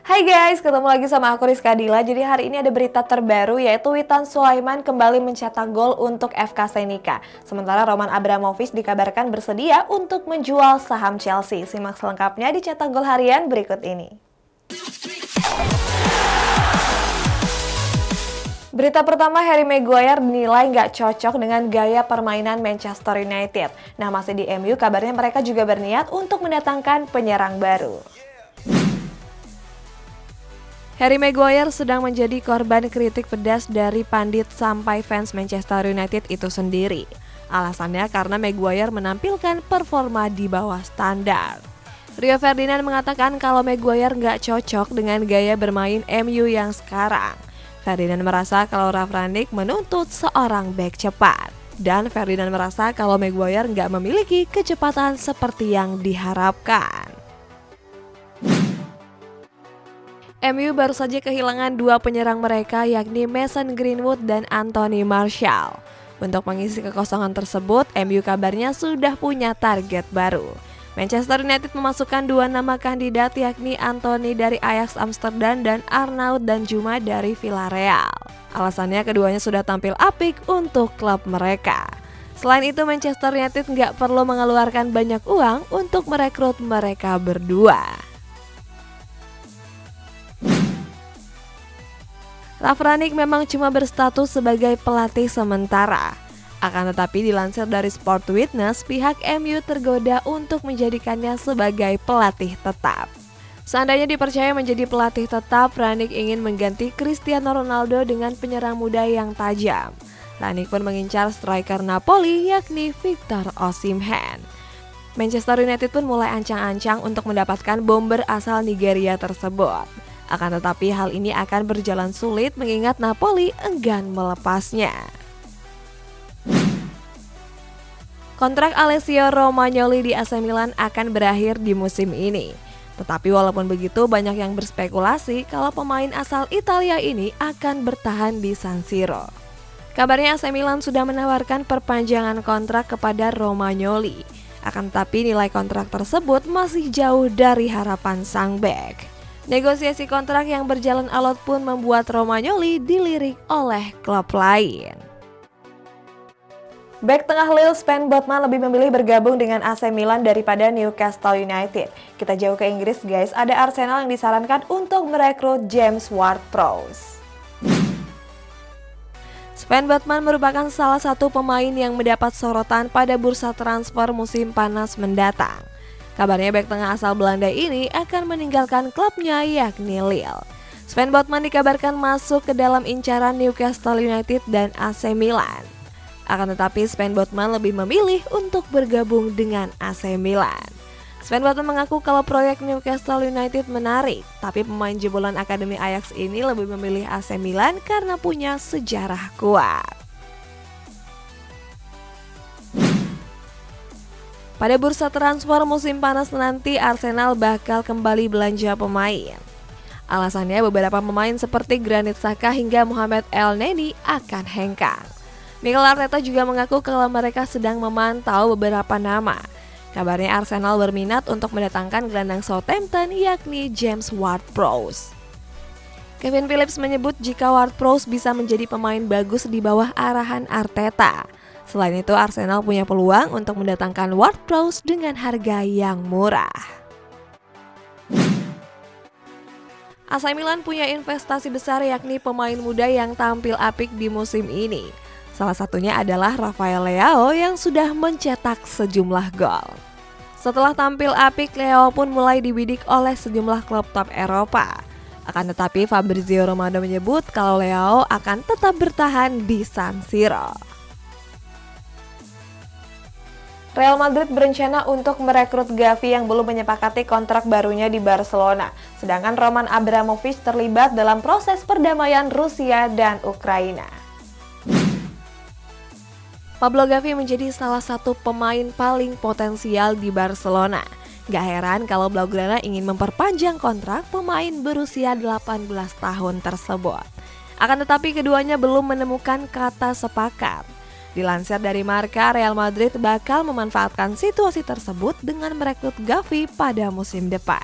Hai guys, ketemu lagi sama aku Rizka Dila. Jadi hari ini ada berita terbaru yaitu Witan Sulaiman kembali mencetak gol untuk FK Senika. Sementara Roman Abramovich dikabarkan bersedia untuk menjual saham Chelsea. Simak selengkapnya di Cetak Gol Harian berikut ini. Berita pertama, Harry Maguire dinilai nggak cocok dengan gaya permainan Manchester United. Nah, masih di MU, kabarnya mereka juga berniat untuk mendatangkan penyerang baru. Harry Maguire sedang menjadi korban kritik pedas dari pandit sampai fans Manchester United itu sendiri. Alasannya karena Maguire menampilkan performa di bawah standar. Rio Ferdinand mengatakan kalau Maguire nggak cocok dengan gaya bermain MU yang sekarang. Ferdinand merasa kalau Ralf Rangnick menuntut seorang bek cepat. Dan Ferdinand merasa kalau Maguire nggak memiliki kecepatan seperti yang diharapkan. MU baru saja kehilangan dua penyerang mereka yakni Mason Greenwood dan Anthony Martial. Untuk mengisi kekosongan tersebut, MU kabarnya sudah punya target baru. Manchester United memasukkan dua nama kandidat yakni Anthony dari Ajax Amsterdam dan Arnaud Danjuma dari Villarreal. Alasannya keduanya sudah tampil apik untuk klub mereka. Selain itu, Manchester United nggak perlu mengeluarkan banyak uang untuk merekrut mereka berdua. Ralf Rangnick memang cuma berstatus sebagai pelatih sementara. Akan tetapi dilansir dari Sport Witness, pihak MU tergoda untuk menjadikannya sebagai pelatih tetap. Seandainya dipercaya menjadi pelatih tetap, Rangnick ingin mengganti Cristiano Ronaldo dengan penyerang muda yang tajam. Rangnick pun mengincar striker Napoli yakni Victor Osimhen. Manchester United pun mulai ancang-ancang untuk mendapatkan bomber asal Nigeria tersebut. Akan tetapi hal ini akan berjalan sulit mengingat Napoli enggan melepasnya. Kontrak Alessio Romagnoli di AC Milan akan berakhir di musim ini. Tetapi walaupun begitu, banyak yang berspekulasi kalau pemain asal Italia ini akan bertahan di San Siro. Kabarnya AC Milan sudah menawarkan perpanjangan kontrak kepada Romagnoli. Akan tetapi nilai kontrak tersebut masih jauh dari harapan sang bek. Negosiasi kontrak yang berjalan alot pun membuat Romagnoli dilirik oleh klub lain. Bek tengah Lille Sven Botman lebih memilih bergabung dengan AC Milan daripada Newcastle United. Kita jauh ke Inggris guys, ada Arsenal yang disarankan untuk merekrut James Ward-Prowse. Sven Botman merupakan salah satu pemain yang mendapat sorotan pada bursa transfer musim panas mendatang. Kabarnya bek tengah asal Belanda ini akan meninggalkan klubnya yakni Lille. Sven Botman dikabarkan masuk ke dalam incaran Newcastle United dan AC Milan. Akan tetapi Sven Botman lebih memilih untuk bergabung dengan AC Milan. Sven Botman mengaku kalau proyek Newcastle United menarik, tapi pemain jebolan Akademi Ajax ini lebih memilih AC Milan karena punya sejarah kuat. Pada bursa transfer musim panas nanti, Arsenal bakal kembali belanja pemain. Alasannya beberapa pemain seperti Granit Xhaka hingga Mohamed Elneny akan hengkang. Mikel Arteta juga mengaku kalau mereka sedang memantau beberapa nama. Kabarnya Arsenal berminat untuk mendatangkan gelandang Southampton yakni James Ward-Prowse. Kevin Phillips menyebut jika Ward-Prowse bisa menjadi pemain bagus di bawah arahan Arteta. Selain itu, Arsenal punya peluang untuk mendatangkan Ward-Prowse dengan harga yang murah. AC Milan punya investasi besar yakni pemain muda yang tampil apik di musim ini. Salah satunya adalah Rafael Leao yang sudah mencetak sejumlah gol. Setelah tampil apik, Leao pun mulai dibidik oleh sejumlah klub top Eropa. Akan tetapi Fabrizio Romano menyebut kalau Leao akan tetap bertahan di San Siro. Real Madrid berencana untuk merekrut Gavi yang belum menyepakati kontrak barunya di Barcelona. Sedangkan Roman Abramovich terlibat dalam proses perdamaian Rusia dan Ukraina. Pablo Gavi menjadi salah satu pemain paling potensial di Barcelona. Gak heran kalau Blaugrana ingin memperpanjang kontrak pemain berusia 18 tahun tersebut. Akan tetapi keduanya belum menemukan kata sepakat. Dilansir dari Marca, Real Madrid bakal memanfaatkan situasi tersebut dengan merekrut Gavi pada musim depan.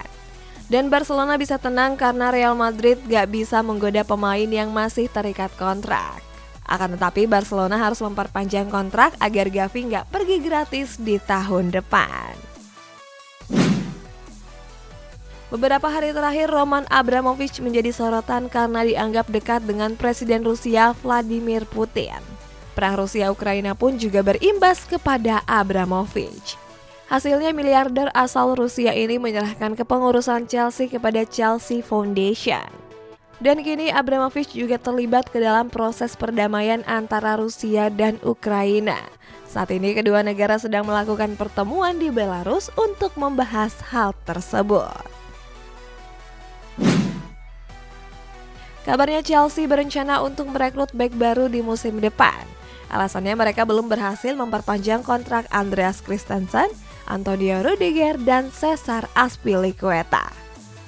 Dan Barcelona bisa tenang karena Real Madrid gak bisa menggoda pemain yang masih terikat kontrak. Akan tetapi Barcelona harus memperpanjang kontrak agar Gavi gak pergi gratis di tahun depan. Beberapa hari terakhir Roman Abramovich menjadi sorotan karena dianggap dekat dengan Presiden Rusia Vladimir Putin. Perang Rusia-Ukraina pun juga berimbas kepada Abramovich. Hasilnya miliarder asal Rusia ini menyerahkan kepengurusan Chelsea kepada Chelsea Foundation. Dan kini Abramovich juga terlibat ke dalam proses perdamaian antara Rusia dan Ukraina. Saat ini kedua negara sedang melakukan pertemuan di Belarus untuk membahas hal tersebut. Kabarnya Chelsea berencana untuk merekrut bek baru di musim depan. Alasannya mereka belum berhasil memperpanjang kontrak Andreas Christensen, Antonio Rudiger, dan Cesar Azpilicueta.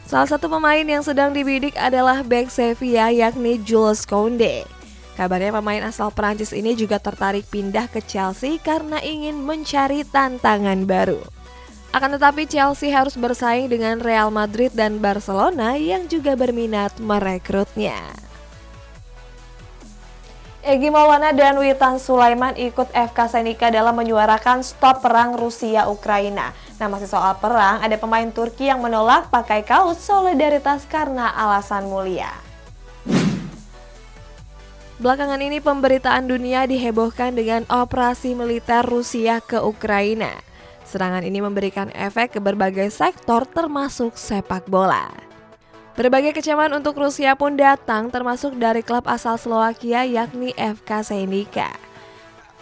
Salah satu pemain yang sedang dibidik adalah bek Sevilla yakni Jules Koundé. Kabarnya pemain asal Prancis ini juga tertarik pindah ke Chelsea karena ingin mencari tantangan baru. Akan tetapi Chelsea harus bersaing dengan Real Madrid dan Barcelona yang juga berminat merekrutnya. Egy Maulana dan Witan Sulaiman ikut FK Senica dalam menyuarakan stop perang Rusia-Ukraina. Nah, masih soal perang, ada pemain Turki yang menolak pakai kaos solidaritas karena alasan mulia. Belakangan ini pemberitaan dunia dihebohkan dengan operasi militer Rusia ke Ukraina. Serangan ini memberikan efek ke berbagai sektor termasuk sepak bola. Berbagai kecaman untuk Rusia pun datang termasuk dari klub asal Slovakia yakni FK Senica.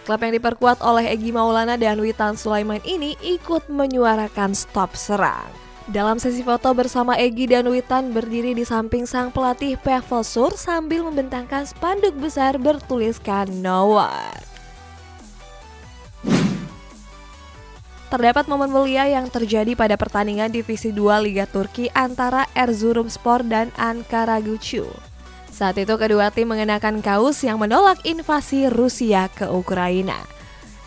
Klub yang diperkuat oleh Egy Maulana dan Witan Sulaiman ini ikut menyuarakan stop serang. Dalam sesi foto bersama Egy dan Witan berdiri di samping sang pelatih Pavel Sur sambil membentangkan spanduk besar bertuliskan No War. Terdapat momen mulia yang terjadi pada pertandingan Divisi 2 Liga Turki antara Erzurumspor dan Ankaragucu. Saat itu kedua tim mengenakan kaos yang menolak invasi Rusia ke Ukraina.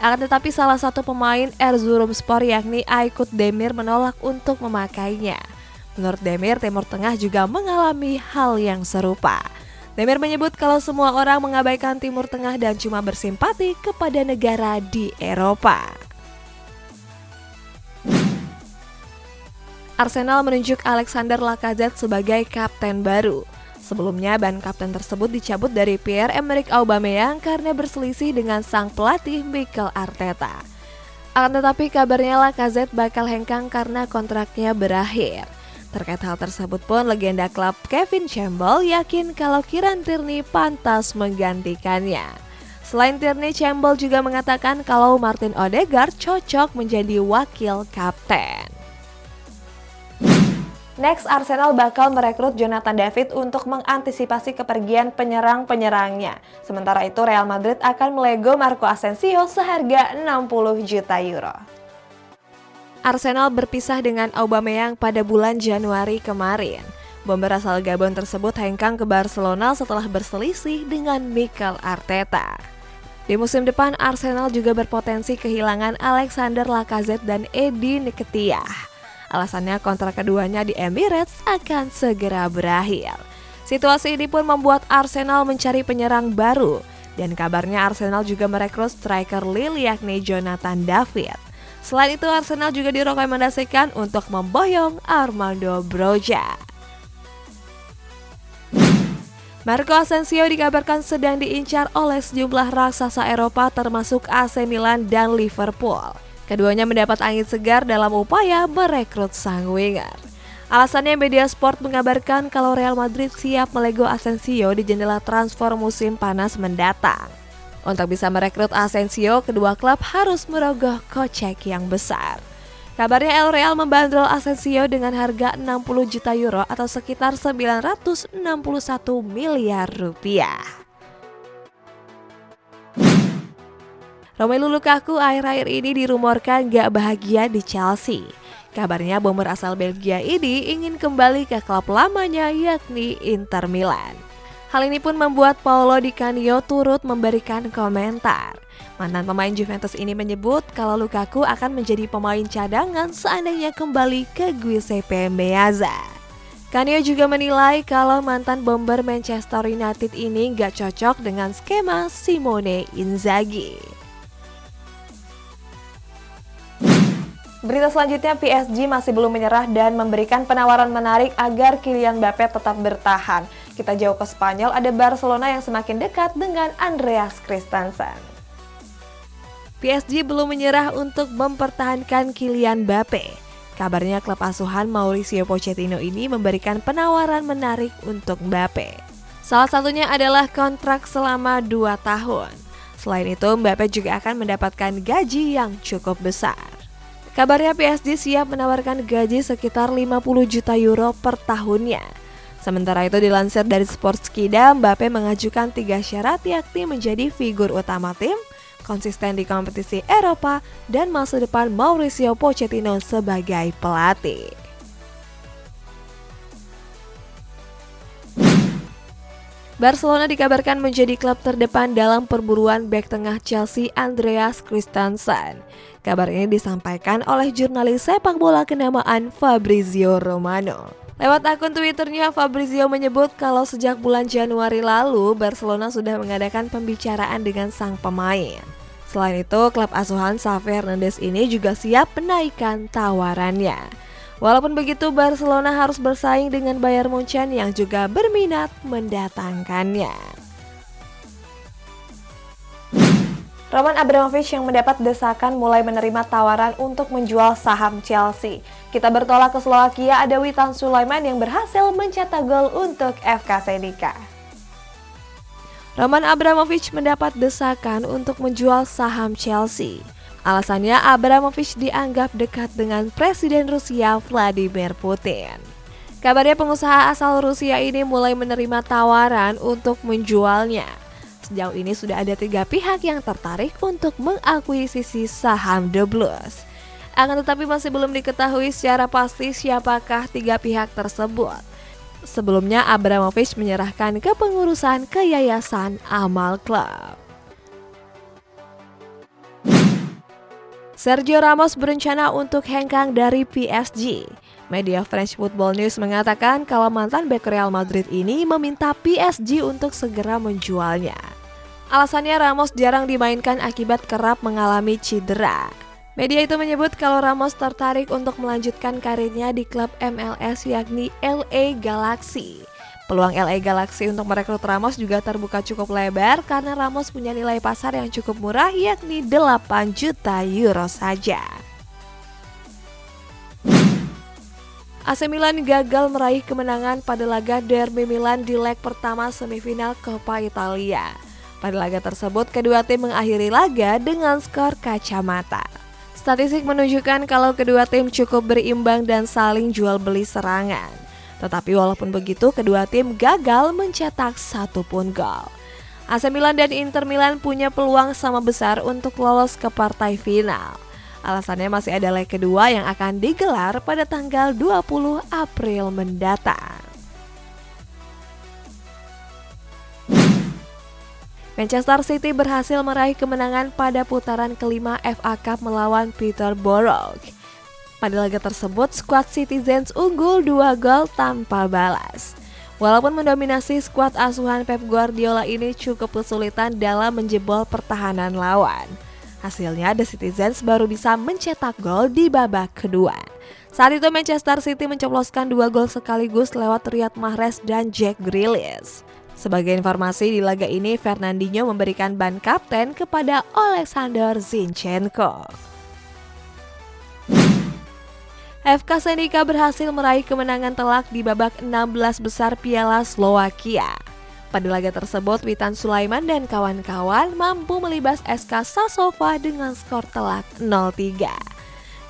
Akan tetapi salah satu pemain Erzurumspor yakni Aykut Demir menolak untuk memakainya. Menurut Demir, Timur Tengah juga mengalami hal yang serupa. Demir menyebut kalau semua orang mengabaikan Timur Tengah dan cuma bersimpati kepada negara di Eropa. Arsenal menunjuk Alexander Lacazette sebagai kapten baru. Sebelumnya ban kapten tersebut dicabut dari Pierre-Emerick Aubameyang karena berselisih dengan sang pelatih Mikel Arteta. Akan tetapi kabarnya Lacazette bakal hengkang karena kontraknya berakhir. Terkait hal tersebut pun legenda klub Kevin Campbell yakin kalau Kieran Tierney pantas menggantikannya. Selain Tierney, Campbell juga mengatakan kalau Martin Odegaard cocok menjadi wakil kapten. Next, Arsenal bakal merekrut Jonathan David untuk mengantisipasi kepergian penyerang-penyerangnya. Sementara itu, Real Madrid akan melego Marco Asensio seharga 60 juta euro. Arsenal berpisah dengan Aubameyang pada bulan Januari kemarin. Bomber asal Gabon tersebut hengkang ke Barcelona setelah berselisih dengan Mikel Arteta. Di musim depan, Arsenal juga berpotensi kehilangan Alexander Lacazette dan Eddie Nketiah. Alasannya kontrak keduanya di Emirates akan segera berakhir. Situasi ini pun membuat Arsenal mencari penyerang baru. Dan kabarnya Arsenal juga merekrut striker Lille yakni Jonathan David. Selain itu Arsenal juga direkomendasikan untuk memboyong Armando Broja. Marco Asensio dikabarkan sedang diincar oleh sejumlah raksasa Eropa termasuk AC Milan dan Liverpool. Keduanya mendapat angin segar dalam upaya merekrut sang winger. Alasannya Media Sport mengabarkan kalau Real Madrid siap melego Asensio di jendela transfer musim panas mendatang. Untuk bisa merekrut Asensio, kedua klub harus merogoh kocek yang besar. Kabarnya El Real membandrol Asensio dengan harga 60 juta euro atau sekitar 961 miliar rupiah. Romelu Lukaku akhir-akhir ini dirumorkan gak bahagia di Chelsea. Kabarnya bomber asal Belgia ini ingin kembali ke klub lamanya yakni Inter Milan. Hal ini pun membuat Paolo Di Canio turut memberikan komentar. Mantan pemain Juventus ini menyebut kalau Lukaku akan menjadi pemain cadangan seandainya kembali ke Giuseppe Meazza. Kanio juga menilai kalau mantan bomber Manchester United ini nggak cocok dengan skema Simone Inzaghi. Berita selanjutnya, PSG masih belum menyerah dan memberikan penawaran menarik agar Kylian Mbappe tetap bertahan. Kita jauh ke Spanyol, ada Barcelona yang semakin dekat dengan Andreas Christensen. PSG belum menyerah untuk mempertahankan Kylian Mbappe. Kabarnya klub asuhan Mauricio Pochettino ini memberikan penawaran menarik untuk Mbappe. Salah satunya adalah kontrak selama 2 tahun. Selain itu, Mbappe juga akan mendapatkan gaji yang cukup besar. Kabarnya PSG siap menawarkan gaji sekitar 50 juta euro per tahunnya. Sementara itu dilansir dari Sportskida, Mbappe mengajukan 3 syarat yakni menjadi figur utama tim, konsisten di kompetisi Eropa, dan masa depan Mauricio Pochettino sebagai pelatih. Barcelona dikabarkan menjadi klub terdepan dalam perburuan bek tengah Chelsea Andreas Christensen. Kabar ini disampaikan oleh jurnalis sepak bola kenamaan Fabrizio Romano. Lewat akun Twitternya, Fabrizio menyebut kalau sejak bulan Januari lalu, Barcelona sudah mengadakan pembicaraan dengan sang pemain. Selain itu, klub asuhan Xavi Hernandez ini juga siap menaikkan tawarannya. Walaupun begitu, Barcelona harus bersaing dengan Bayern Munchen yang juga berminat mendatangkannya. Roman Abramovich yang mendapat desakan mulai menerima tawaran untuk menjual saham Chelsea. Kita bertolak ke Slovakia, ada Witan Sulaiman yang berhasil mencetak gol untuk FK Senica. Roman Abramovich mendapat desakan untuk menjual saham Chelsea. Alasannya, Abramovich dianggap dekat dengan Presiden Rusia Vladimir Putin. Kabarnya pengusaha asal Rusia ini mulai menerima tawaran untuk menjualnya. Sejauh ini sudah ada 3 pihak yang tertarik untuk mengakuisisi saham The Blues. Akan tetapi masih belum diketahui secara pasti siapakah 3 pihak tersebut. Sebelumnya Abramovich menyerahkan kepengurusan ke Yayasan Amal Club. Sergio Ramos berencana untuk hengkang dari PSG. Media French Football News mengatakan kalau mantan bek Real Madrid ini meminta PSG untuk segera menjualnya. Alasannya Ramos jarang dimainkan akibat kerap mengalami cedera. Media itu menyebut kalau Ramos tertarik untuk melanjutkan karirnya di klub MLS yakni LA Galaxy. Peluang LA Galaxy untuk merekrut Ramos juga terbuka cukup lebar karena Ramos punya nilai pasar yang cukup murah yakni 8 juta euro saja. AC Milan gagal meraih kemenangan pada laga Derby Milan di leg pertama semifinal Coppa Italia. Pada laga tersebut, kedua tim mengakhiri laga dengan skor kacamata. Statistik menunjukkan kalau kedua tim cukup berimbang dan saling jual beli serangan. Tetapi walaupun begitu, kedua tim gagal mencetak 1 pun gol. AC Milan dan Inter Milan punya peluang sama besar untuk lolos ke partai final. Alasannya masih ada leg kedua yang akan digelar pada tanggal 20 April mendatang. Manchester City berhasil meraih kemenangan pada putaran kelima FA Cup melawan Peterborough. Pada laga tersebut, skuad Citizens unggul 2 gol tanpa balas. Walaupun mendominasi skuad asuhan Pep Guardiola ini cukup kesulitan dalam menjebol pertahanan lawan. Hasilnya, The Citizens baru bisa mencetak gol di babak kedua. Saat itu Manchester City mencoploskan 2 gol sekaligus lewat Riyad Mahrez dan Jack Grealish. Sebagai informasi, di laga ini Fernandinho memberikan ban kapten kepada Alexander Zinchenko. FK Senica berhasil meraih kemenangan telak di babak 16 besar Piala Slovakia. Pada laga tersebut, Witan Sulaiman dan kawan-kawan mampu melibas SK Sasova dengan skor telak 0-3.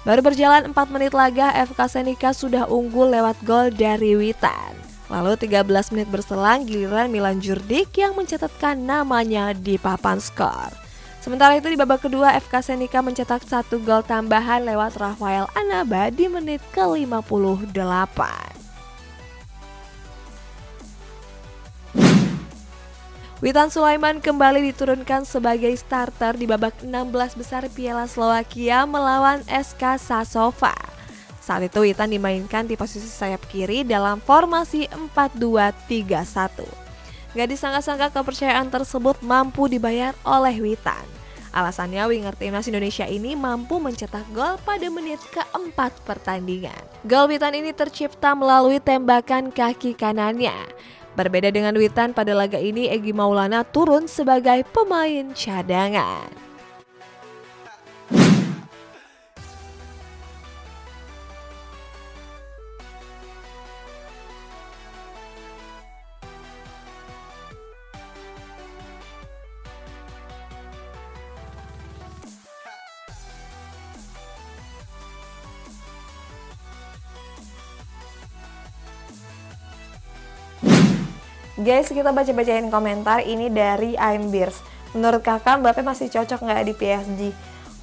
Baru berjalan 4 menit laga, FK Senica sudah unggul lewat gol dari Witan. Lalu 13 menit berselang, giliran Milan Djurdjic yang mencatatkan namanya di papan skor. Sementara itu di babak kedua, FK Senica mencetak 1 gol tambahan lewat Rafael Anaba di menit ke-58. Witan Sulaiman kembali diturunkan sebagai starter di babak 16 besar Piala Slovakia melawan SK Sasova. Saat itu Witan dimainkan di posisi sayap kiri dalam formasi 4-2-3-1. Gak disangka-sangka kepercayaan tersebut mampu dibayar oleh Witan. Alasannya winger timnas Indonesia ini mampu mencetak gol pada menit keempat pertandingan. Gol Witan ini tercipta melalui tembakan kaki kanannya. Berbeda dengan Witan, pada laga ini Egy Maulana turun sebagai pemain cadangan. Guys, kita baca-bacain komentar ini dari I'm Beers. Menurut kakak Mbappe masih cocok nggak di PSG?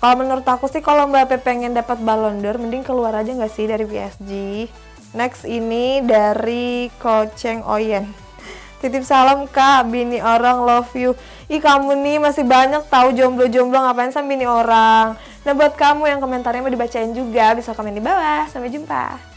Kalau menurut aku sih kalau Mbappe pengen dapat Ballon d'Or mending keluar aja nggak sih dari PSG. Next ini dari Koceng Oyen. Titip salam kak, bini orang love you. Ih kamu nih masih banyak tahu jomblo-jomblo ngapain sama bini orang. Nah buat kamu yang komentarnya mau dibacain juga bisa komen di bawah. Sampai jumpa.